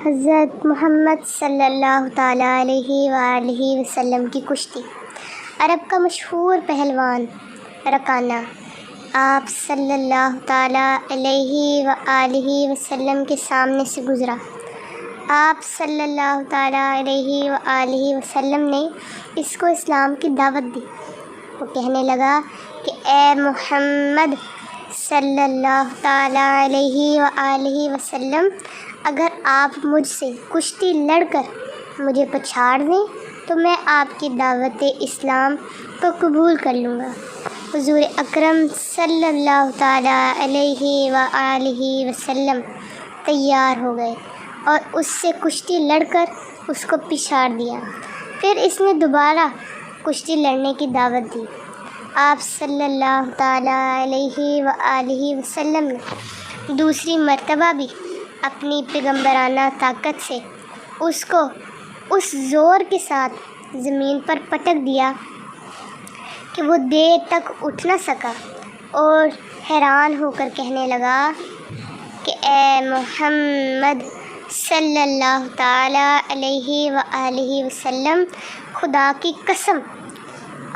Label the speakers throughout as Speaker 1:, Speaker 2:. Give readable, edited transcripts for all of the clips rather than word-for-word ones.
Speaker 1: حضرت محمد صلی اللہ تعالیٰ علیہ وآلہ وسلم کی کشتی۔ عرب کا مشہور پہلوان رکانہ آپ صلی اللہ تعالیٰ علیہ وآلہ وسلم کے سامنے سے گزرا۔ آپ صلی اللہ تعالیٰ علیہ وآلہ وسلم نے اس کو اسلام کی دعوت دی۔ وہ کہنے لگا کہ اے محمد صلی اللہ تعالیٰ علیہ وآلہ وسلم، اگر آپ مجھ سے کشتی لڑ کر مجھے پچھاڑ دیں تو میں آپ کی دعوت اسلام کو قبول کر لوں گا۔ حضور اکرم صلی اللہ تعالیٰ علیہ وآلہ وسلم تیار ہو گئے اور اس سے کشتی لڑ کر اس کو پچھاڑ دیا۔ پھر اس نے دوبارہ کشتی لڑنے کی دعوت دی۔ آپ صلی اللہ تعالیٰ علیہ وآلہ وسلم نے دوسری مرتبہ بھی اپنی پیغمبرانہ طاقت سے اس کو اس زور کے ساتھ زمین پر پٹک دیا کہ وہ دیر تک اٹھ نہ سکا، اور حیران ہو کر کہنے لگا کہ اے محمد صلی اللہ تعالیٰ علیہ وآلہ وسلم، خدا کی قسم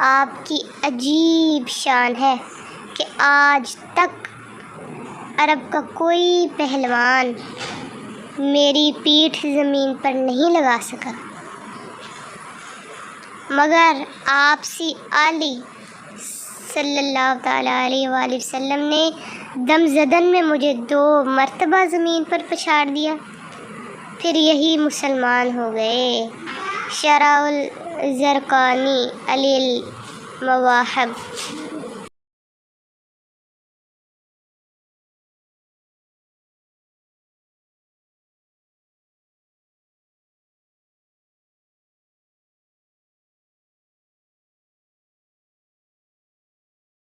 Speaker 1: آپ کی عجیب شان ہے کہ آج تک عرب کا کوئی پہلوان میری پیٹھ زمین پر نہیں لگا سکا، مگر آپ سی علی صلی اللہ تعالیٰ علیہ وآلہ وسلم نے دم زدن میں مجھے 2 مرتبہ زمین پر پچھاڑ دیا، پھر یہی مسلمان ہو گئے۔ شرح الزرقانی علی المواہب۔